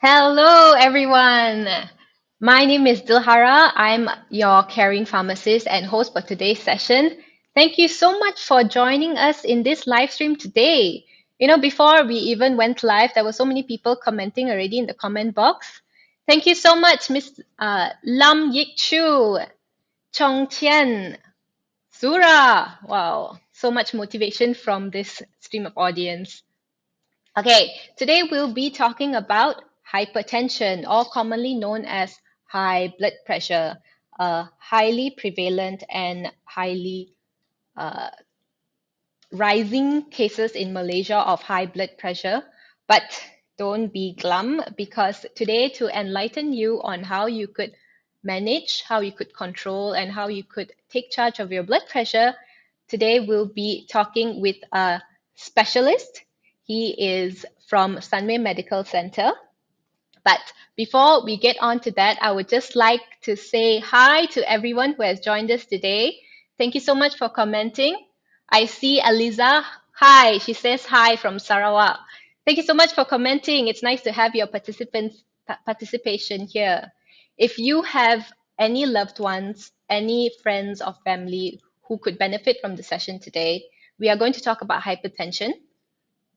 Hello, everyone. My name is Dilhara. I'm your caring pharmacist and host for today's session. Thank you so much for joining us in this live stream today. Before we even went live, there were so many people commenting already in the comment box. Thank you so much, Miss Lam Yik Chu, Chong Tian, Sura. Wow, so much motivation from this stream of audience. Okay, today we'll be talking about hypertension, or commonly known as high blood pressure, highly prevalent and highly uh, rising cases in Malaysia of high blood pressure. But don't be glum because today, to enlighten you on how you could manage, how you could control, and how you could take charge of your blood pressure, today we'll be talking with a specialist. He is from Sunway Medical Centre. But before we get on to that, I would just like to say hi to everyone who has joined us today. Thank you so much for commenting. I see Aliza. Hi, she says hi from Sarawak. Thank you so much for commenting. It's nice to have your participation here. If you have any loved ones, any friends or family who could benefit from the session today, we are going to talk about hypertension.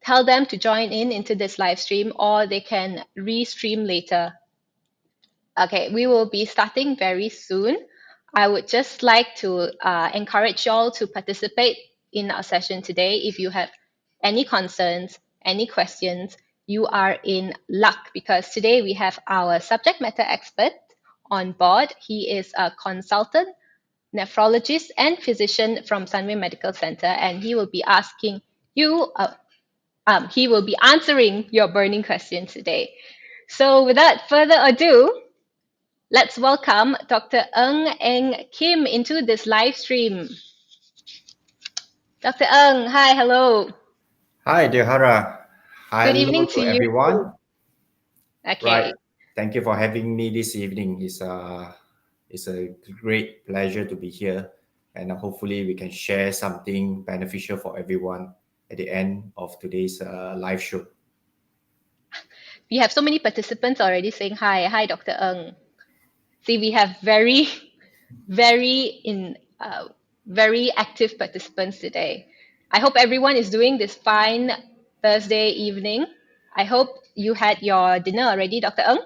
Tell them to join in into this live stream or they can re-stream later. Okay, we will be starting very soon. I would just like to encourage you all to participate in our session today. If you have any concerns, any questions, you are in luck because today we have our subject matter expert on board. He is a consultant, nephrologist, and physician from Sunway Medical Centre, and he will be asking you he will be answering your burning questions today. So, without further ado, let's welcome Dr. Eng Khim into this live stream. Dr. Eng, hi, hello. Hi, Dilhara. Good Hello evening to to you. everyone. Right. Okay. Thank you for having me this evening. It's a great pleasure to be here, and hopefully we can share something beneficial for everyone at the end of today's live show. We have so many participants already saying hi. Hi, Dr. Eng. See, we have very in very active participants today. I hope everyone is doing this fine Thursday evening. I hope you had your dinner already, Dr. Eng.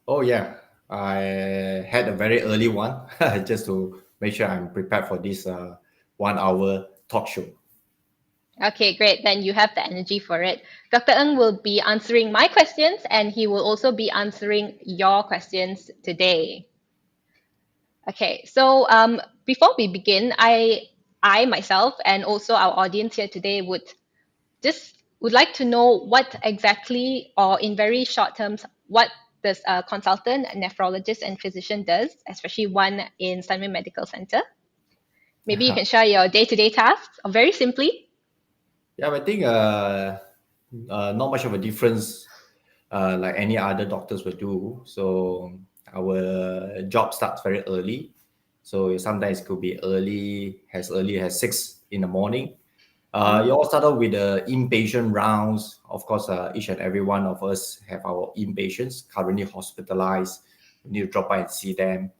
Oh yeah, I had a very early one just to make sure I'm prepared for this 1 hour talk show. Okay, great. Then you have the energy for it. Dr. Eng will be answering my questions and he will also be answering your questions today. Okay, so before we begin, I myself and also our audience here today would like to know what exactly, or in very short terms, what this consultant, nephrologist, and physician does, especially one in Sunway Medical Centre. Maybe you can share your day-to-day tasks, or very simply. Yeah, I think not much of a difference like any other doctors would do. So our job starts very early. So sometimes it could be early as 6 in the morning. You all start off with the inpatient rounds. Of course, each and every one of us have our inpatients currently hospitalized. We need to drop by and see them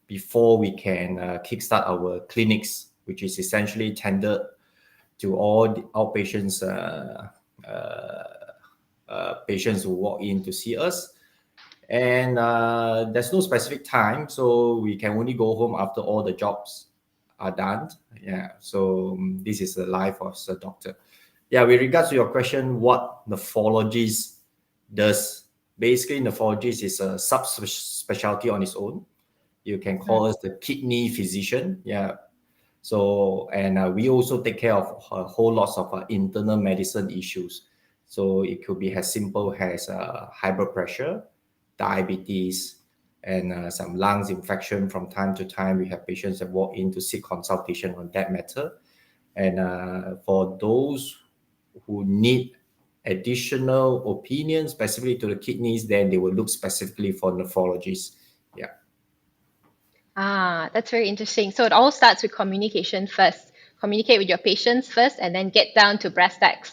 before we can kickstart our clinics, which is essentially tendered to all the outpatients patients who walk in to see us. And there's no specific time, so we can only go home after all the jobs are done. Yeah, so this is the life of a doctor. Yeah, with regards to your question, what nephrologist does, basically nephrologist is a subspecialty on its own. You can call us the kidney physician. Yeah, so, and we also take care of a whole lots of internal medicine issues. So it could be as simple as high blood pressure, diabetes, and some lungs infection. From time to time, we have patients that walk in to seek consultation on that matter. And for those who need additional opinions specifically to the kidneys, then they will look specifically for nephrologists. Yeah. That's very interesting. So it all starts with communication first. Communicate with your patients first and then get down to brass tacks.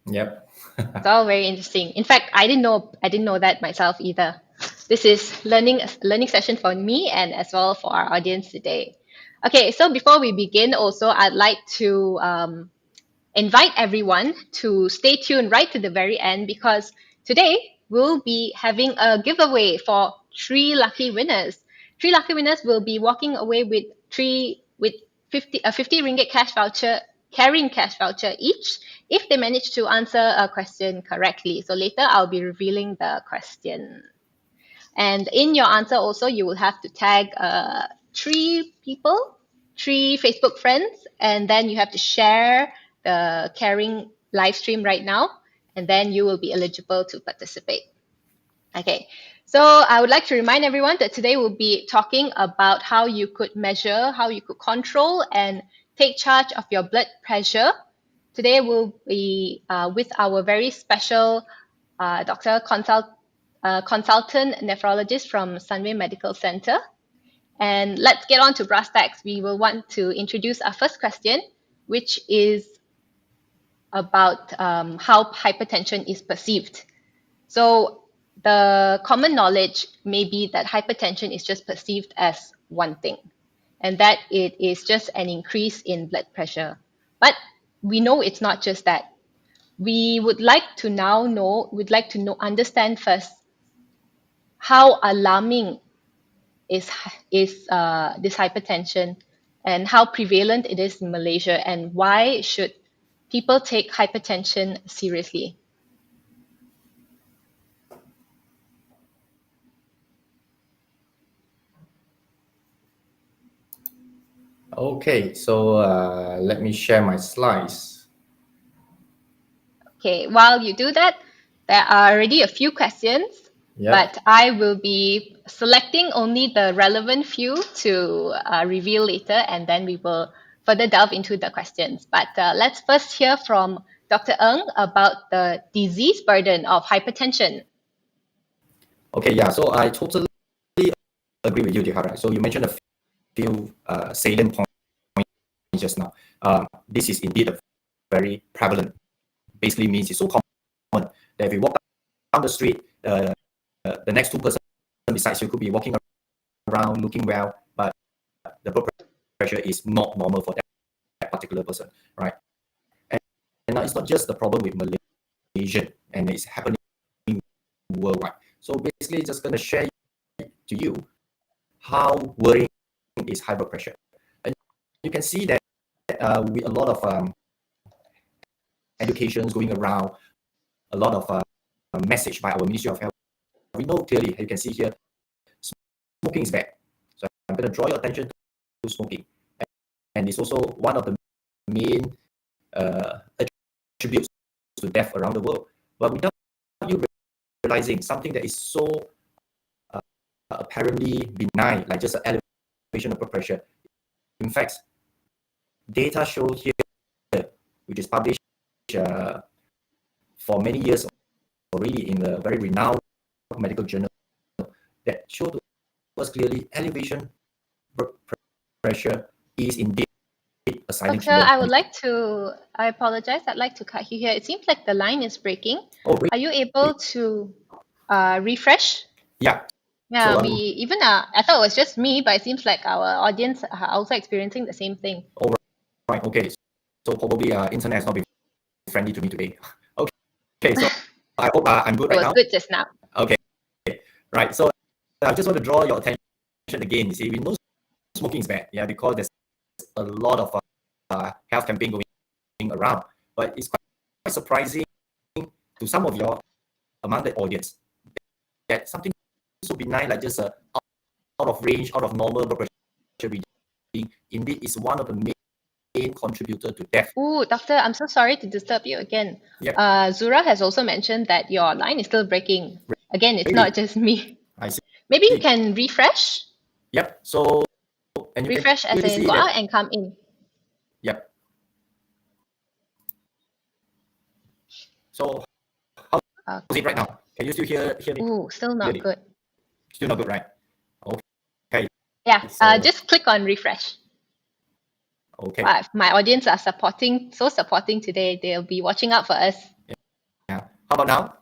Yep. It's all very interesting. In fact, I didn't know that myself either. This is learning session for me and as well for our audience today. Okay, so before we begin, also I'd like to invite everyone to stay tuned right to the very end because today we'll be having a giveaway for three lucky winners. Three lucky winners will be walking away with three with 50 ringgit cash voucher, carrying cash voucher each if they manage to answer a question correctly. So later I'll be revealing the question. And in your answer, also, you will have to tag three people, three Facebook friends, and then you have to share the CARiNG live stream right now, and then you will be eligible to participate. Okay, so I would like to remind everyone that today we'll be talking about how you could measure, how you could control and take charge of your blood pressure. Today we'll be with our very special consultant nephrologist from Sunway Medical Centre. And let's get on to brass tacks. We will want to introduce our first question, which is about how hypertension is perceived. So the common knowledge may be that hypertension is just perceived as one thing, and that it is just an increase in blood pressure. But we know it's not just that. We would like to understand first how alarming is this hypertension and how prevalent it is in Malaysia, and why should people take hypertension seriously? Okay, so let me share my slides. Okay, while you do that, there are already a few questions, Yep. but I will be selecting only the relevant few to reveal later, and then we will further delve into the questions. But let's first hear from Dr. Eng about the disease burden of hypertension. Okay, yeah, so I totally agree with you, Dilhara. So you mentioned a few salient points just now. This is indeed a very prevalent. Basically means it's so common that if you walk down the street, the next two person besides you could be walking around looking well, but the blood pressure is not normal for that particular person, right? And it's not just the problem with Malaysian, and it's happening worldwide. So basically, just going to share to you how worrying is high blood pressure. And you can see that with a lot of educations going around, a lot of message by our Ministry of Health, we know clearly, you can see here, smoking is bad. So I'm going to draw your attention to smoking. And it's also one of the main attributes to death around the world. But without you realizing something that is so apparently benign, like just an elevation of blood pressure, in fact, data show here, which is published for many years already in a very renowned medical journal, that show to us clearly elevation blood pressure is indeed a silent Doctor, killer. I apologize, I'd like to cut you here. It seems like the line is breaking. Oh, really? Are you able to refresh? Yeah. Yeah, So, I thought it was just me, but it seems like our audience are also experiencing the same thing. all right, okay. So probably internet has not been friendly to me today. Okay, so I hope I'm good It right was now. good just now. Okay, right. So I just want to draw your attention again. You see, we know smoking is bad, yeah, because there's a lot of health campaign going around. But it's quite surprising to some of your among the audience that something so benign like just out of range, out of normal blood pressure reading, indeed is one of the main contributor to death. Ooh, doctor, I'm so sorry to disturb you again. Yep. Zura has also mentioned that your line is still breaking. Again, it's Really? not just me. I see. Maybe you can refresh. Yep. So, and you Refresh can as clearly in see go that. out and come in. Yep. So, how's it right now? Can you still hear me? Ooh, still not clearly? good. Still not good, right? Okay. Yeah, So, just click on refresh. okay. Wow, my audience are so supporting today. They'll be watching out for us. How about now?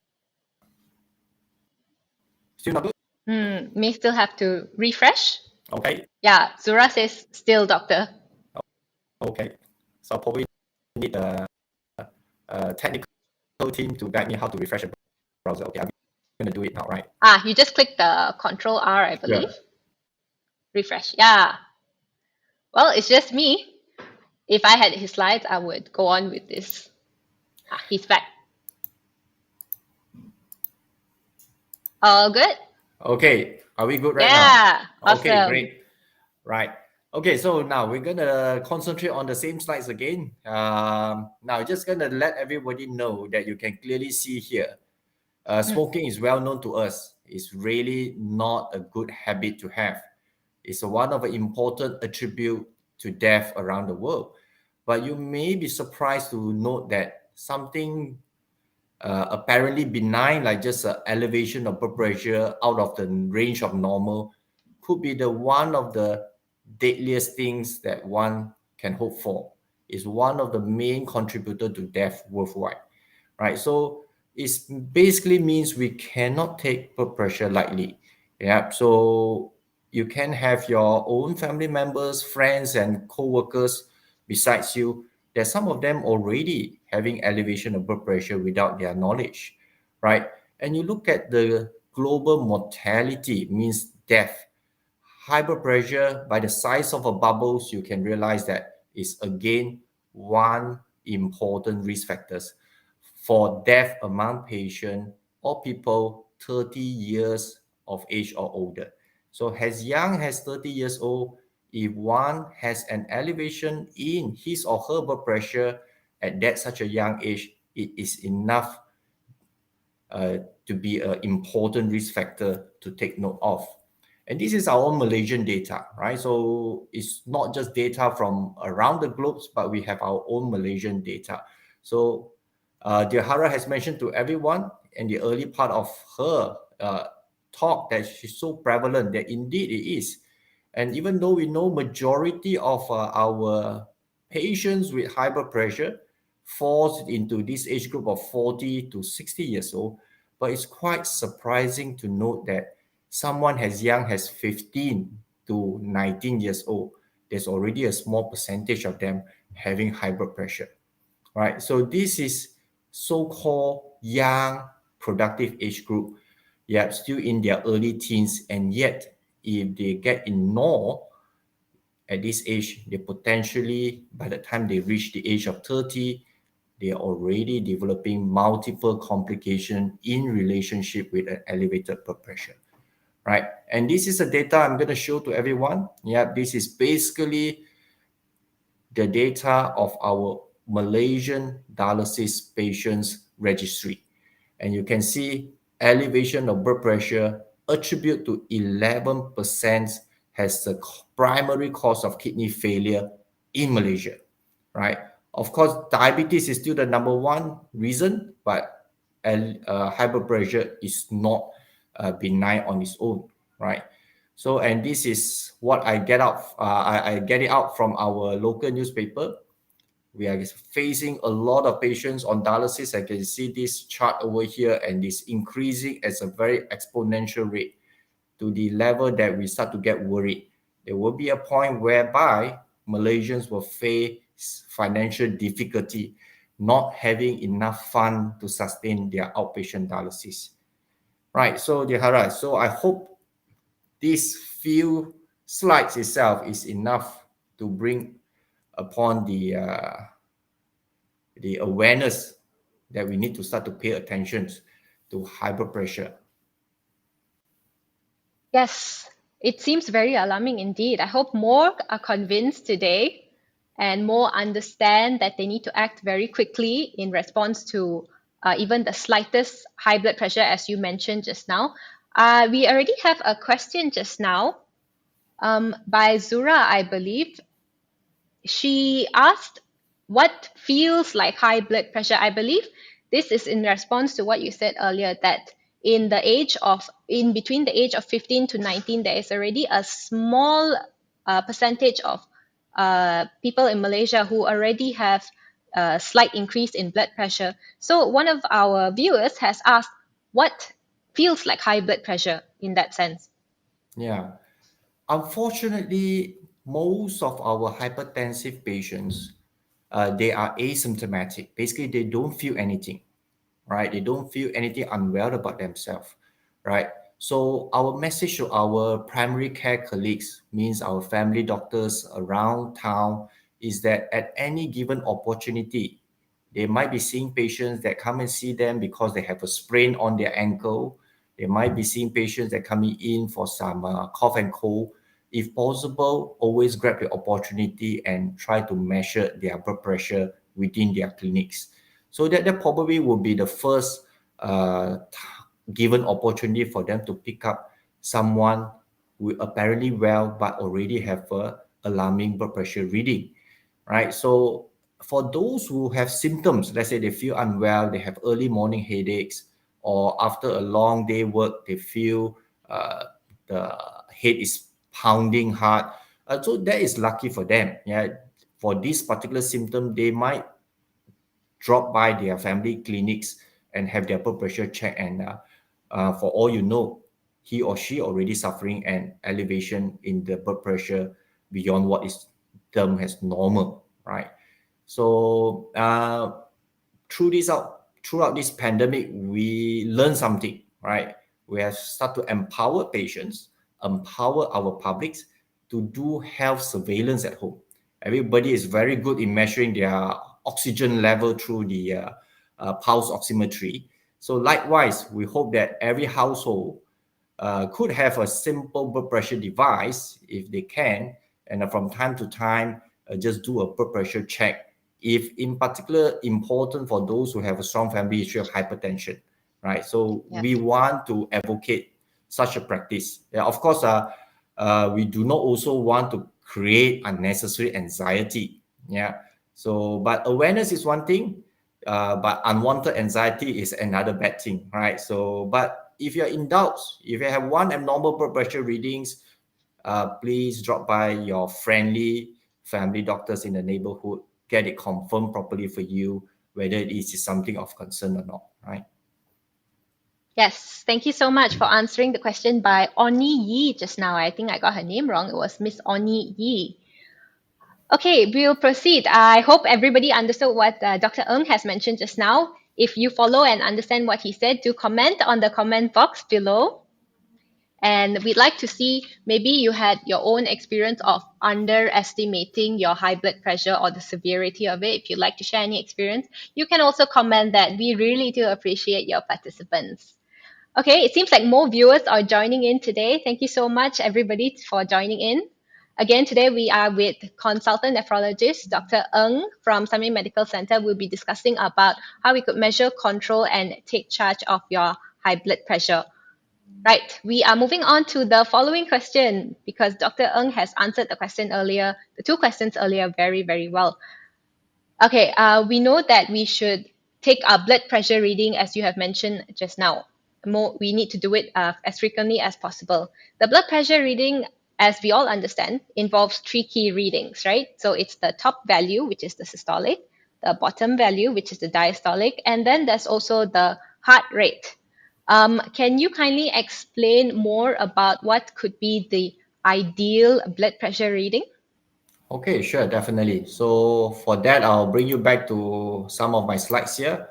Still not good? May still have to refresh. Okay. Yeah, Zura says still, doctor. Okay. So probably need a technical team to guide me how to refresh the browser. Okay, I'm going to do it now, right? You just click the Control R, I believe. Sure. Refresh. Yeah. Well, it's just me. If I had his slides, I would go on with this. He's back. All good? Okay. Are we good right now? Yeah. Okay, Awesome. great. Right. Okay, so now we're going to concentrate on the same slides again. Now, just going to let everybody know that you can clearly see here. Smoking is well known to us. It's really not a good habit to have. It's one of the important attribute to death around the world. But you may be surprised to note that something apparently benign, like just an elevation of blood pressure out of the range of normal, could be the one of the deadliest things that one can hope for. Is one of the main contributor to death worldwide, right? So it basically means we cannot take blood pressure lightly. Yeah. So you can have your own family members, friends, and co-workers besides you, that some of them already having elevation of blood pressure without their knowledge, right? And you look at the global mortality, means death. High blood pressure, by the size of a bubbles, you can realize that is again one important risk factors for death among patients or people 30 years of age or older. So as young as 30 years old, if one has an elevation in his or her blood pressure at that such a young age, it is enough to be an important risk factor to take note of. And this is our own Malaysian data, right? So it's not just data from around the globe, but we have our own Malaysian data. So Dilhara has mentioned to everyone in the early part of her talk that she's so prevalent, that indeed it is. And even though we know majority of our patients with high blood pressure falls into this age group of 40 to 60 years old, but it's quite surprising to note that someone as young as 15 to 19 years old, there's already a small percentage of them having high blood pressure, right? So this is so-called young productive age group, yeah, still in their early teens, and yet if they get ignored at this age, they potentially, by the time they reach the age of 30, they are already developing multiple complications in relationship with an elevated blood pressure, right? And this is the data I'm going to show to everyone. Yeah, this is basically the data of our Malaysian dialysis patients registry. And you can see elevation of blood pressure attribute to 11% has the primary cause of kidney failure in Malaysia, right? Of course, diabetes is still the number one reason, but high blood pressure is not benign on its own, right? So, and this is what I get out. I get it out from our local newspaper. We are facing a lot of patients on dialysis. I can see this chart over here, and it's increasing at a very exponential rate to the level that we start to get worried. There will be a point whereby Malaysians will face financial difficulty, not having enough fund to sustain their outpatient dialysis. Right. So, Dilhara, so I hope these few slides itself is enough to bring upon the awareness that we need to start to pay attention to high blood pressure. Yes, it seems very alarming indeed. I hope more are convinced today and more understand that they need to act very quickly in response to even the slightest high blood pressure, as you mentioned just now. We already have a question just now by Zura, I believe. She asked what feels like high blood pressure. I believe this is in response to what you said earlier, that in between the age of 15 to 19, there is already a small percentage of people in Malaysia who already have a slight increase in blood pressure. So one of our viewers has asked, what feels like high blood pressure in that sense? Yeah. Unfortunately, most of our hypertensive patients, they are asymptomatic. Basically, they don't feel anything, right? They don't feel anything unwell about themselves, right? So our message to our primary care colleagues, means our family doctors around town, is that at any given opportunity, they might be seeing patients that come and see them because they have a sprain on their ankle. They might be seeing patients that coming in for some cough and cold. If possible, always grab the opportunity and try to measure their blood pressure within their clinics. So that probably will be the first given opportunity for them to pick up someone who apparently well but already have a alarming blood pressure reading, right? So for those who have symptoms, let's say they feel unwell, they have early morning headaches, or after a long day work, they feel the head is pounding hard. So that is lucky for them. Yeah, for this particular symptom, they might drop by their family clinics and have their blood pressure checked. And for all you know, he or she already suffering an elevation in the blood pressure beyond what is termed as normal, right? So throughout this pandemic, we learned something, right? We have started to empower patients, empower our publics to do health surveillance at home. Everybody is very good in measuring their oxygen level through the pulse oximetry. So likewise, we hope that every household could have a simple blood pressure device if they can, and from time to time just do a blood pressure check. If in particular important for those who have a strong family history of hypertension, right? So Yeah. we want to advocate such a practice. Yeah, of course, we do not also want to create unnecessary anxiety. Yeah. So, but awareness is one thing, but unwanted anxiety is another bad thing, right? So, but if you're in doubt, if you have one abnormal blood pressure readings, please drop by your friendly family doctors in the neighborhood, get it confirmed properly for you, whether it is something of concern or not, right? Yes, thank you so much for answering the question by Oni Yi just now. I think I got her name wrong. It was Miss Oni Yi. Okay, we'll proceed. I hope everybody understood what Dr. Eng has mentioned just now. If you follow and understand what he said, do comment on the comment box below. And we'd like to see maybe you had your own experience of underestimating your high blood pressure or the severity of it. If you'd like to share any experience, you can also comment that. We really do appreciate your participants. Okay, it seems like more viewers are joining in today. Thank you so much, everybody, for joining in. Again, today we are with consultant nephrologist Dr. Eng from Sunway Medical Centre. We'll be discussing about how we could measure, control, and take charge of your high blood pressure. Right, we are moving on to the following question because Dr. Eng has answered the question earlier, the two questions earlier, very, very well. Okay, we know that we should take our blood pressure reading as you have mentioned just now. We need to do it as frequently as possible. The blood pressure reading, as we all understand, involves three key readings, right? So it's the top value, which is the systolic, the bottom value, which is the diastolic, and then there's also the heart rate. Can you kindly explain more about what could be the ideal blood pressure reading? Okay, sure, definitely. So for that, I'll bring you back to some of my slides here,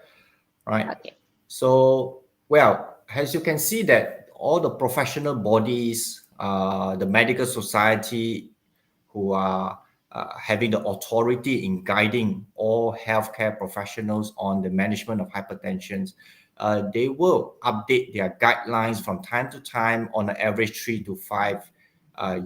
right? Okay. So, well, as you can see that all the professional bodies, the medical society, who are having the authority in guiding all healthcare professionals on the management of hypertension, they will update their guidelines from time to time on an average 3 to 5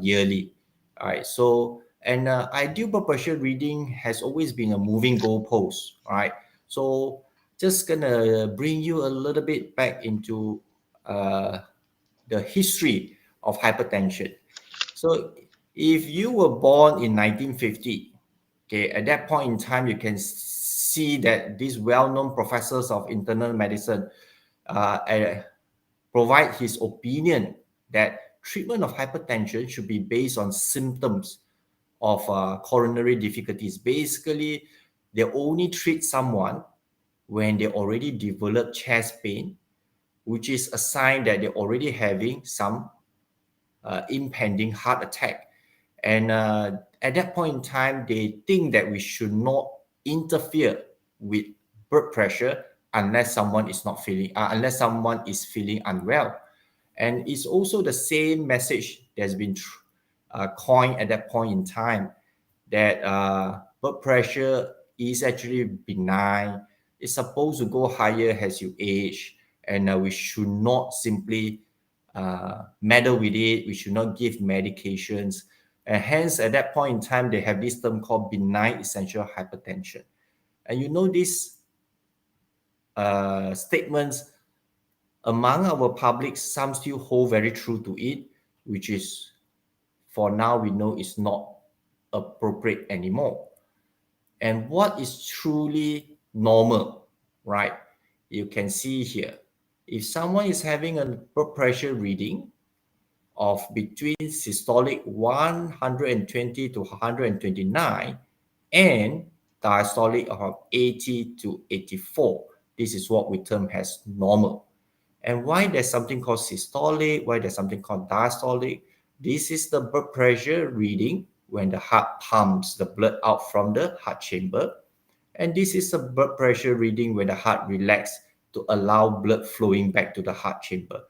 yearly. All right. So, and ideal blood pressure reading has always been a moving goalpost, right? So, just gonna bring you a little bit back into uh, the history of hypertension. So if you were born in 1950, okay, at that point in time, you can see that these well-known professors of internal medicine uh, provide his opinion that treatment of hypertension should be based on symptoms of coronary difficulties. Basically, they only treat someone when they already develop chest pain, which is a sign that they're already having some impending heart attack. And at that point in time, they think that we should not interfere with blood pressure unless someone is not feeling, unless someone is feeling unwell. And it's also the same message that's been coined at that point in time, that blood pressure is actually benign. It's supposed to go higher as you age, and we should not simply meddle with it. We should not give medications. And hence, at that point in time, they have this term called benign essential hypertension. And these statements among our public, some still hold very true to it, which is, for now, we know is not appropriate anymore. And what is truly normal, right? You can see here, if someone is having a blood pressure reading of between systolic 120 to 129 and diastolic of 80 to 84, this is what we term as normal. And why there's something called systolic, why there's something called diastolic? This is the blood pressure reading when the heart pumps the blood out from the heart chamber. And this is the blood pressure reading when the heart relaxes to allow blood flowing back to the heart chamber.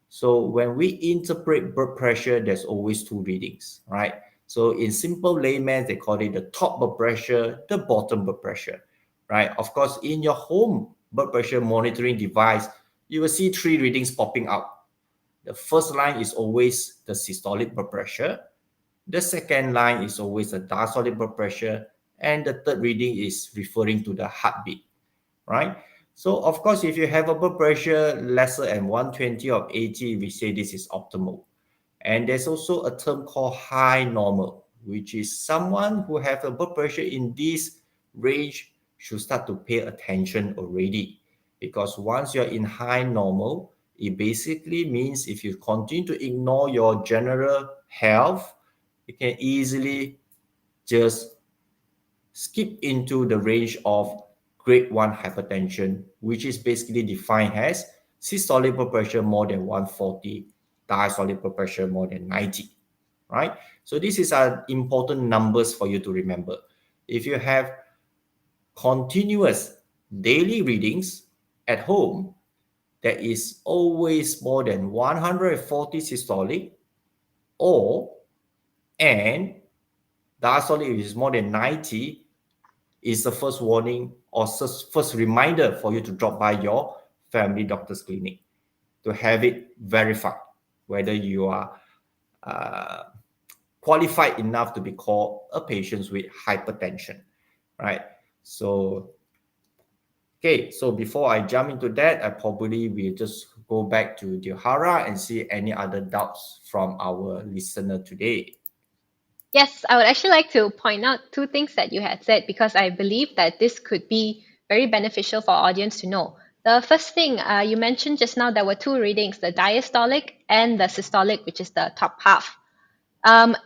So when we interpret blood pressure, there's always two readings, right? So in simple layman, they call it the top blood pressure, the bottom blood pressure, right? Of course, in your home blood pressure monitoring device, you will see three readings popping out. The first line is always the systolic blood pressure. The second line is always the diastolic blood pressure. And the third reading is referring to the heartbeat, right? So, of course, if you have a blood pressure lesser than 120 or 80, we say this is optimal. And there's also a term called high normal, which is someone who have a blood pressure in this range should start to pay attention already. Because once you're in high normal, it basically means if you continue to ignore your general health, you can easily just skip into the range of grade 1 hypertension, which is basically defined as systolic blood pressure more than 140, diastolic blood pressure more than 90, right? So this is important numbers for you to remember. If you have continuous daily readings at home that is always more than 140 systolic and diastolic is more than 90, is the first warning or first reminder for you to drop by your family doctor's clinic to have it verified whether you are qualified enough to be called a patient with hypertension, right? So, okay, so before I jump into that, I probably will just go back to Dilhara and see any other doubts from our listener today. Yes, I would actually like to point out two things that you had said because I believe that this could be very beneficial for our audience to know. The first thing you mentioned just now, there were two readings, the diastolic and the systolic, which is the top half.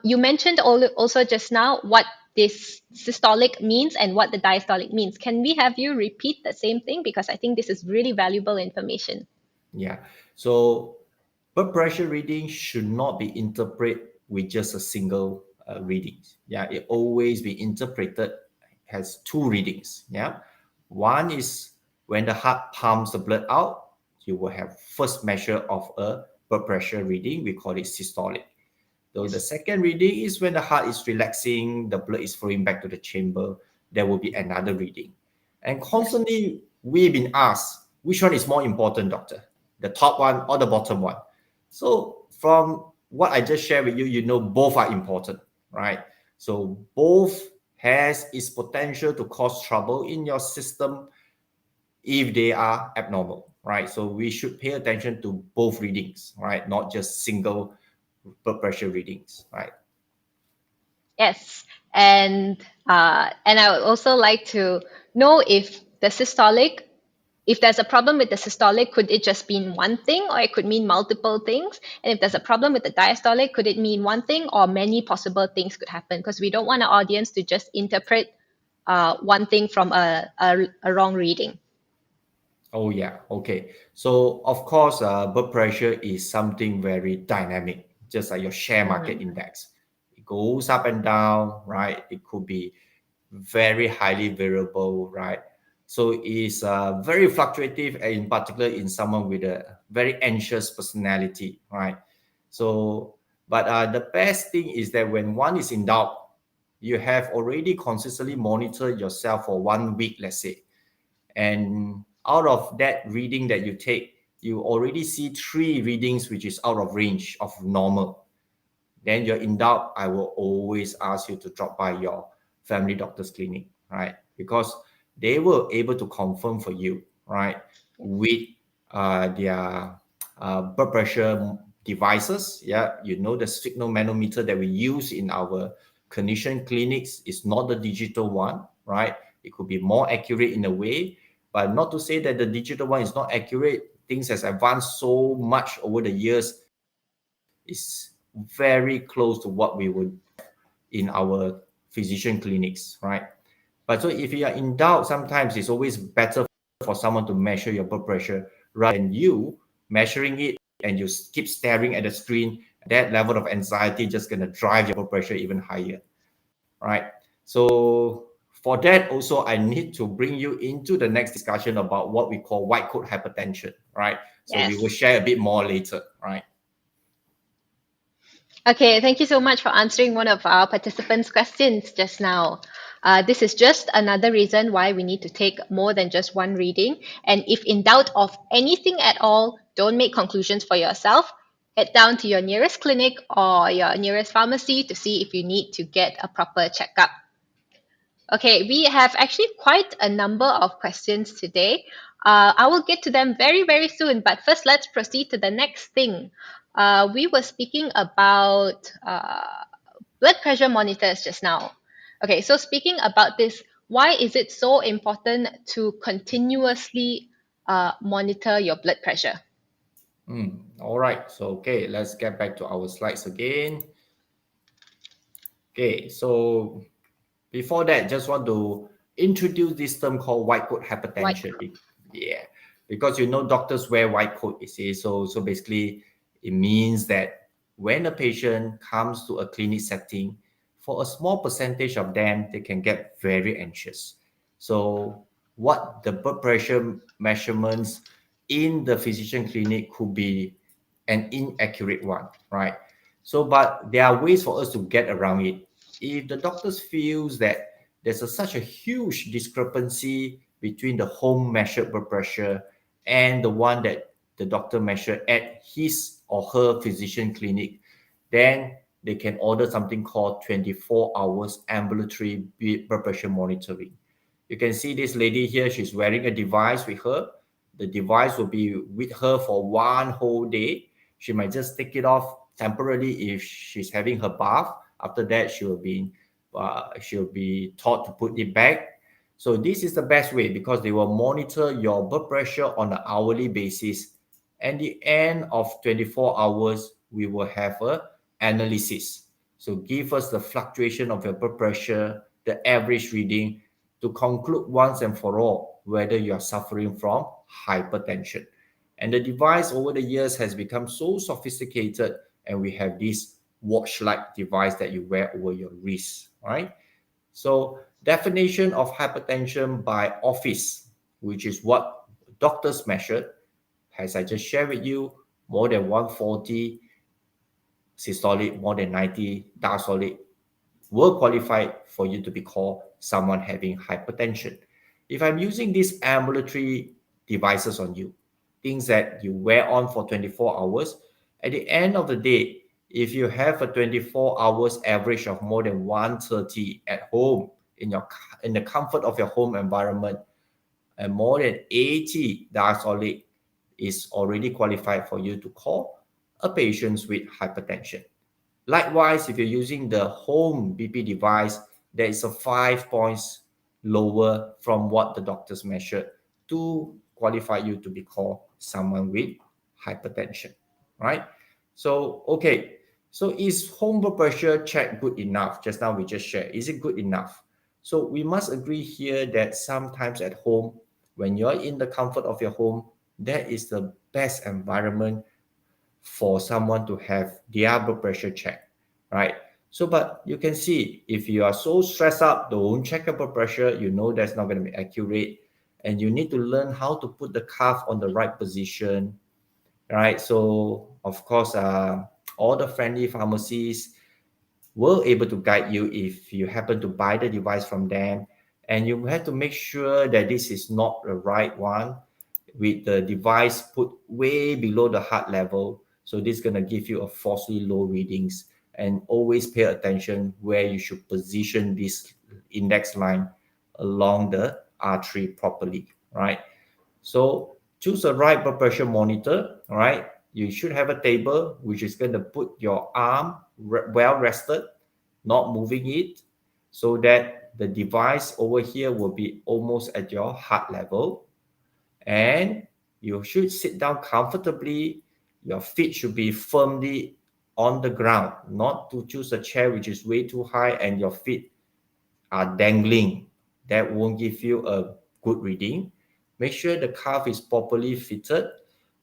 You mentioned also just now what this systolic means and what the diastolic means. Can we have you repeat the same thing? Because I think this is really valuable information. Yeah. So blood pressure reading should not be interpreted with just a single reading. Yeah, it always be interpreted as two readings. Yeah. One is when the heart pumps the blood out, you will have first measure of a blood pressure reading. We call it systolic. So the Yes. second reading is when the heart is relaxing, the blood is flowing back to the chamber. There will be another reading. And Yes. constantly we've been asked, which one is more important, doctor? The top one or the bottom one? So from what I just shared with you, both are important, right? So both has its potential to cause trouble in your system if they are abnormal, right? So we should pay attention to both readings, right? Not just single blood pressure readings, right? Yes, and I would also like to know if the systolic, if there's a problem with the systolic, could it just mean one thing or it could mean multiple things? And if there's a problem with the diastolic, could it mean one thing or many possible things could happen? Because we don't want our audience to just interpret one thing from a wrong reading? Oh yeah, okay. So of course, blood pressure is something very dynamic, just like your share market Mm, index. It goes up and down, right? It could be very highly variable, right? So it's very fluctuative, and in particular in someone with a very anxious personality, right? So, but the best thing is that when one is in doubt, you have already consistently monitored yourself for 1 week, let's say, and out of that reading that you take, you already see 3 readings which is out of range of normal. Then you're in doubt, I will always ask you to drop by your family doctor's clinic, right? Because they were able to confirm for you, right, with their blood pressure devices. Yeah, you know, the sphygmomanometer that we use in our clinician clinics is not the digital one, right? It could be more accurate in a way, but not to say that the digital one is not accurate. Things has advanced so much over the years, is very close to what we would in our physician clinics, right? But so if you are in doubt, sometimes it's always better for someone to measure your blood pressure rather than you measuring it and you keep staring at the screen. That level of anxiety just going to drive your blood pressure even higher, right? So for that also, I need to bring you into the next discussion about what we call white coat hypertension, right? So we will yes. share a bit more later, right? Okay, thank you so much for answering one of our participants' questions just now. This is just another reason why we need to take more than just one reading. And if in doubt of anything at all, don't make conclusions for yourself. Head down to your nearest clinic or your nearest pharmacy to see if you need to get a proper checkup. Okay, we have actually quite a number of questions today. I will get to them very, very soon, but first let's proceed to the next thing. We were speaking about blood pressure monitors just now. Okay, so speaking about this, why is it so important to continuously monitor your blood pressure? All right. So, okay, let's get back to our slides again. Okay, so before that, just want to introduce this term called white coat White hypertension. coat. Yeah, because you know doctors wear white coat, you see. So basically, it means that when a patient comes to a clinic setting, for a small percentage of them, they can get very anxious. So what the blood pressure measurements in the physician clinic could be an inaccurate one, right? So, but there are ways for us to get around it. If the doctors feels that there's such a huge discrepancy between the home measured blood pressure and the one that the doctor measured at his or her physician clinic, then they can order something called 24 hours ambulatory blood pressure monitoring. You can see this lady here, she's wearing a device with her. The device will be with her for one whole day. She might just take it off temporarily if she's having her bath. After that, she'll be taught to put it back. So this is the best way because they will monitor your blood pressure on an hourly basis. And the end of 24 hours, we will have a analysis. So give us the fluctuation of your blood pressure, the average reading, to conclude once and for all whether you are suffering from hypertension. And the device over the years has become so sophisticated, and we have this watch-like device that you wear over your wrist, right? So definition of hypertension by office, which is what doctors measured, as I just shared with you, more than 140 systolic, more than 90 diastolic, will qualify for you to be called someone having hypertension. If I'm using these ambulatory devices on you, things that you wear on for 24 hours, at the end of the day, if you have a 24 hours average of more than 130 at home in the comfort of your home environment, and more than 80 diastolic is already qualified for you to call a patient with hypertension. Likewise, if you're using the home BP device, there is a 5 points lower from what the doctors measured to qualify you to be called someone with hypertension, right? So, okay. So is home blood pressure check good enough? Just now we just shared. Is it good enough? So we must agree here that sometimes at home, when you're in the comfort of your home, that is the best environment for someone to have their blood pressure checked, right? So, but you can see if you are so stressed out, don't check your blood pressure, you know that's not going to be accurate. And you need to learn how to put the cuff on the right position, right? So, of course, all the friendly pharmacies will able to guide you if you happen to buy the device from them. And you have to make sure that this is not the right one with the device put way below the heart level. So this is going to give you a falsely low readings, and always pay attention where you should position this index line along the artery properly, right? So choose the right blood pressure monitor, all right? You should have a table which is going to put your arm well rested, not moving it, so that the device over here will be almost at your heart level. And you should sit down comfortably. Your feet should be firmly on the ground, not to choose a chair which is way too high and your feet are dangling. That won't give you a good reading. Make sure the cuff is properly fitted.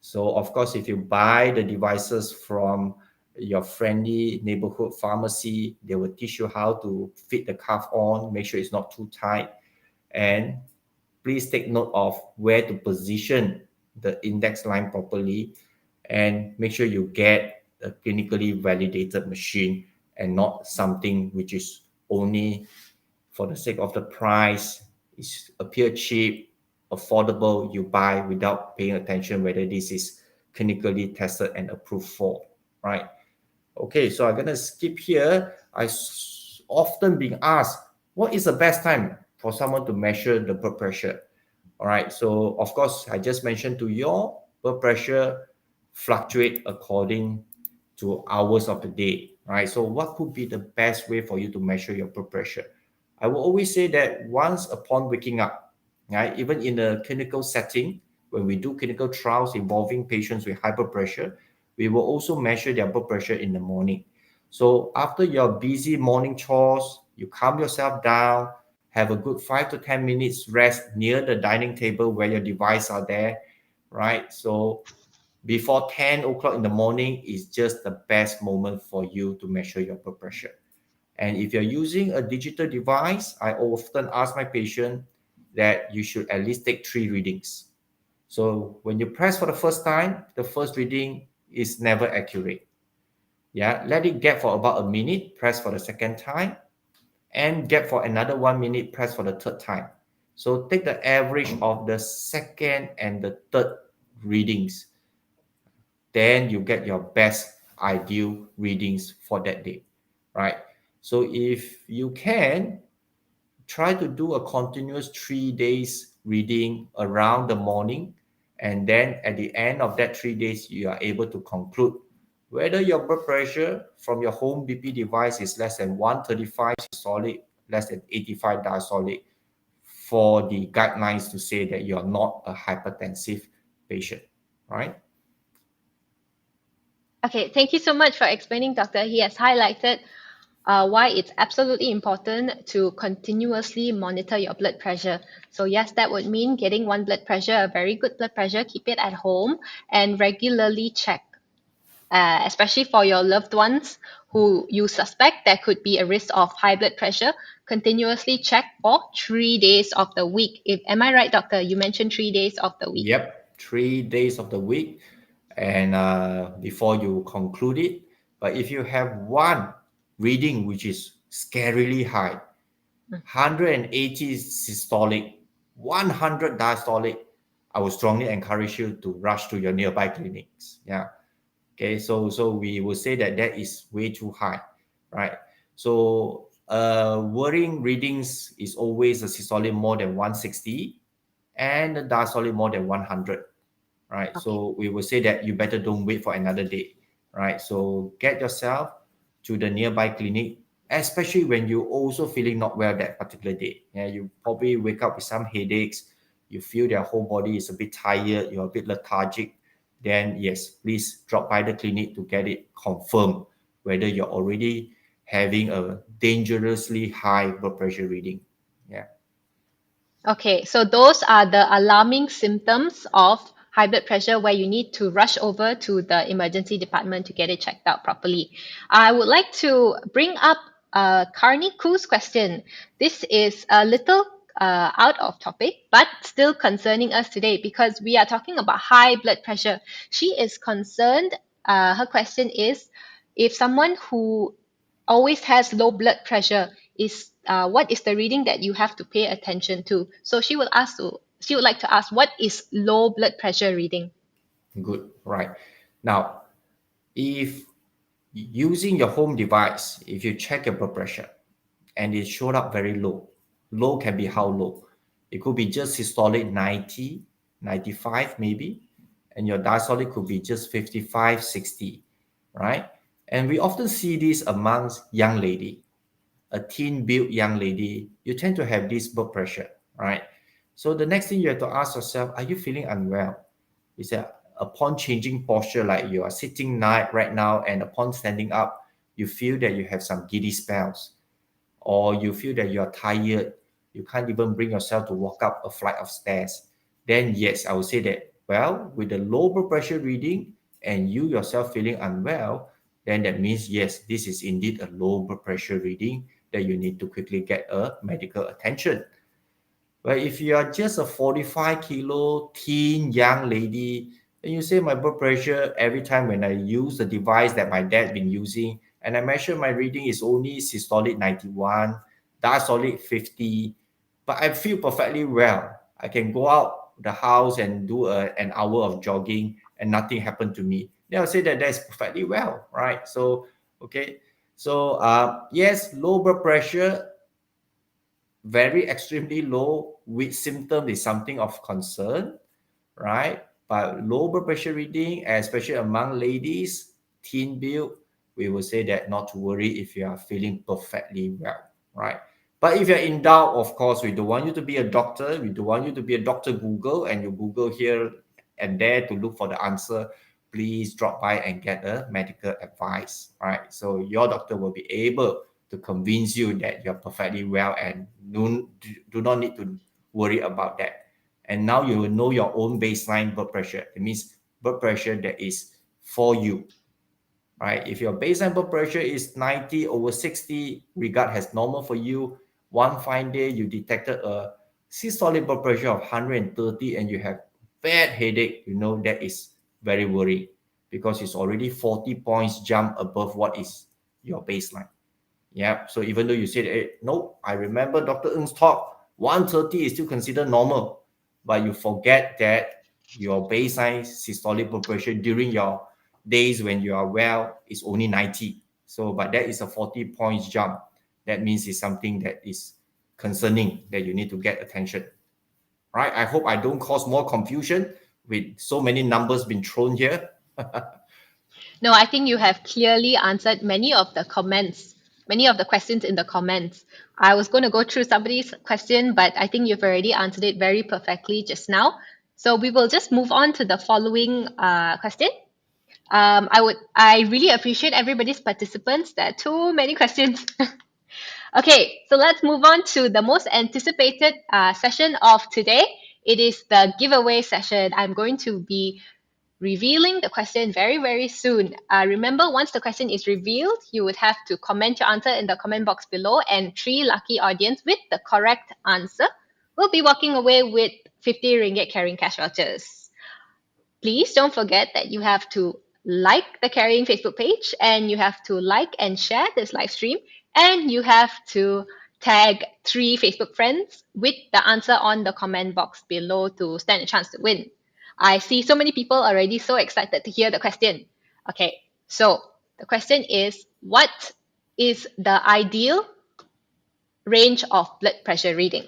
So, of course, if you buy the devices from your friendly neighborhood pharmacy, they will teach you how to fit the cuff on, make sure it's not too tight. And please take note of where to position the index line properly, and make sure you get a clinically validated machine and not something which is only for the sake of the price, is appear cheap, affordable, you buy without paying attention whether this is clinically tested and approved for, right? Okay, so I'm gonna skip here. Often being asked, what is the best time for someone to measure the blood pressure? All right, so of course, I just mentioned to your blood pressure fluctuate according to hours of the day, right? So what could be the best way for you to measure your blood pressure? I will always say that once upon waking up, right, even in a clinical setting, when we do clinical trials involving patients with hyperpressure, we will also measure their blood pressure in the morning. So after your busy morning chores, you calm yourself down, have a good 5 to 10 minutes rest near the dining table where your device are there, right? So before 10 o'clock in the morning is just the best moment for you to measure your blood pressure. And if you're using a digital device, I often ask my patient that you should at least take 3 readings. So when you press for the first time, the first reading is never accurate. Yeah, let it get for about a minute, press for the second time, and get for another 1 minute, press for the third time. So take the average of the second and the third readings. Then you get your best ideal readings for that day, right? So if you can, try to do a continuous 3 days reading around the morning, and then at the end of that 3 days you are able to conclude whether your blood pressure from your home BP device is less than 135 systolic, less than 85 diastolic, for the guidelines to say that you're not a hypertensive patient, right? Okay, thank you so much for explaining, Doctor. He has highlighted why it's absolutely important to continuously monitor your blood pressure. So, yes, that would mean getting one blood pressure, a very good blood pressure, keep it at home, and regularly check, especially for your loved ones who you suspect there could be a risk of high blood pressure. Continuously check for 3 days of the week. Am I right, Doctor? You mentioned 3 days of the week. Yep, 3 days of the week, and before you conclude it. But if you have one reading which is scarily high, 180 systolic, 100 diastolic, I would strongly encourage you to rush to your nearby clinics. Yeah. Okay. So we will say that that is way too high, right? So worrying readings is always a systolic more than 160 and the diastolic more than 100, right? Okay. So we will say that you better don't wait for another day, right? So get yourself to the nearby clinic, especially when you're also feeling not well that particular day. Yeah, you probably wake up with some headaches, you feel your whole body is a bit tired, you're a bit lethargic. Then yes, please drop by the clinic to get it confirmed whether you're already having a dangerously high blood pressure reading. Yeah. Okay, so those are the alarming symptoms of high blood pressure where you need to rush over to the emergency department to get it checked out properly. I would like to bring up Carney Khoo's question. This is a little out of topic, but still concerning us today because we are talking about high blood pressure. She is concerned. Her question is if someone who always has low blood pressure is what is the reading that you have to pay attention to. So she would like to ask what is low blood pressure reading. Good. Right. Now, if using your home device, if you check your blood pressure and it showed up very low, low can be how low? It could be just systolic 90, 95 maybe, and your diastolic could be just 55, 60, right? And we often see this amongst young lady, a teen built young lady. You tend to have this blood pressure, right? So the next thing you have to ask yourself, are you feeling unwell? Is that upon changing posture, like you are sitting right now, and upon standing up, you feel that you have some giddy spells, or you feel that you're tired, you can't even bring yourself to walk up a flight of stairs, then yes, I would say that, well, with the low blood pressure reading and you yourself feeling unwell, then that means, yes, this is indeed a low blood pressure reading that you need to quickly get a medical attention. But if you are just a 45 kilo teen young lady, and you say my blood pressure every time when I use the device that my dad been using, and I measure my reading is only systolic 91, diastolic 50, but I feel perfectly well. I can go out the house and do an hour of jogging and nothing happened to me. Then I'll say that that's perfectly well, right? So, okay. So, yes, low blood pressure very extremely low with symptom is something of concern, right? But low blood pressure reading, especially among ladies, teen build, we will say that not to worry if you are feeling perfectly well, right? But if you're in doubt, of course, we don't want you to be a doctor. We don't want you to be a Dr. Google and you Google here and there to look for the answer. Please drop by and get a medical advice, right? So your doctor will be able to convince you that you're perfectly well and do not need to worry about that. And now you will know your own baseline blood pressure. It means blood pressure that is for you, right? If your baseline blood pressure is 90 over 60, regard as normal for you, one fine day you detected a systolic blood pressure of 130 and you have bad headache, you know that is very worrying because it's already 40 points jump above what is your baseline. Yeah. So even though you said, hey, no, I remember Dr. Ng's talk, 130 is still considered normal, but you forget that your baseline systolic blood pressure during your days when you are well is only 90. So, but that is a 40 points jump. That means it's something that is concerning that you need to get attention. Right? I hope I don't cause more confusion with so many numbers being thrown here. No, I think you have clearly answered many of the questions in the comments. I was going to go through somebody's question, but I think you've already answered it very perfectly just now. So we will just move on to the following question. I really appreciate everybody's participants. There are too many questions. Okay, so let's move on to the most anticipated session of today. It is the giveaway session. I'm going to be revealing the question very, very soon. Remember, once the question is revealed, you would have to comment your answer in the comment box below, and 3 lucky audience with the correct answer will be walking away with 50 ringgit CARiNG Cash Vouchers. Please don't forget that you have to like the CARiNG Facebook page, and you have to like and share this live stream, and you have to tag 3 Facebook friends with the answer on the comment box below to stand a chance to win. I see so many people already so excited to hear the question. Okay, so the question is, what is the ideal range of blood pressure reading?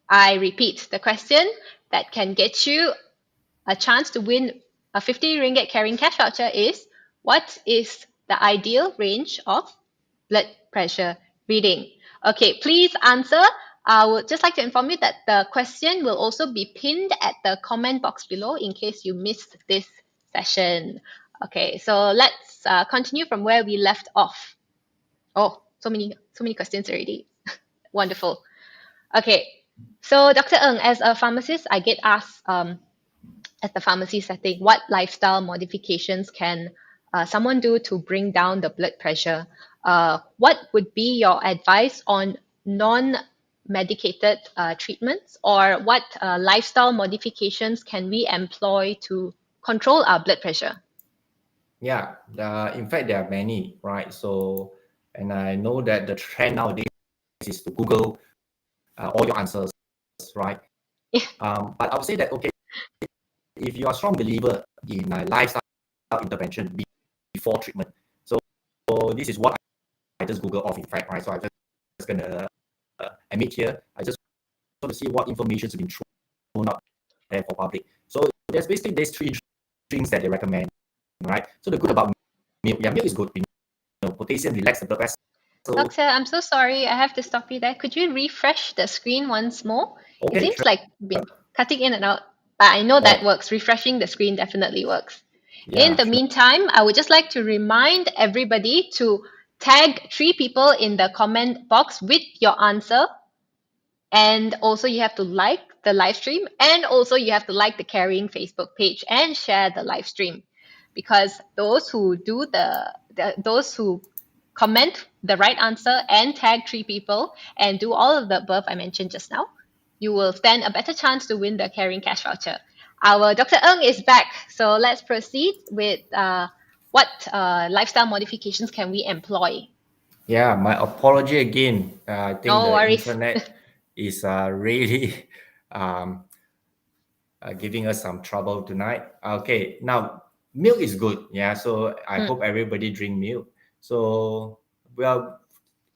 I repeat the question that can get you a chance to win a 50 ringgit CARiNG Cash Voucher is, what is the ideal range of blood pressure reading? Okay, please answer. I would just like to inform you that the question will also be pinned at the comment box below in case you missed this session. Okay, so let's continue from where we left off. Oh, so many questions already. Wonderful. Okay. So, Dr. Eng, as a pharmacist, I get asked at the pharmacy setting, what lifestyle modifications can someone do to bring down the blood pressure? What would be your advice on non-medicated treatments, or what lifestyle modifications can we employ to control our blood pressure? Yeah, in fact, there are many, right? So, and I know that the trend nowadays is to Google all your answers, right? But I would say that, okay, if you are a strong believer in lifestyle intervention before treatment, so this is what I just Google off, in fact, right? So I'm just gonna admit here, I just want to see what information has been thrown out there for public. So there's basically these three drinks that they recommend, right? So the good about milk, yeah, milk is good. Potassium relax the blood vessel. Doctor, I'm so sorry. I have to stop you there. Could you refresh the screen once more? It Okay, seems sure. like you've been cutting in and out, but I know that Oh, works. Refreshing the screen definitely works. In yeah, the sure. meantime, I would just like to remind everybody to tag 3 people in the comment box with your answer, and also you have to like the live stream, and also you have to like the CARiNG Facebook page and share the live stream, because those who do those who comment the right answer and tag 3 people and do all of the above I mentioned just now, you will stand a better chance to win the CARiNG Cash Voucher. Our Dr. Eng is back, so let's proceed with what lifestyle modifications can we employ. Yeah, my apology again. I think No the worries. internet is really um, giving us some trouble tonight. Okay, now milk is good. Yeah, so I Mm, hope everybody drink milk. So well,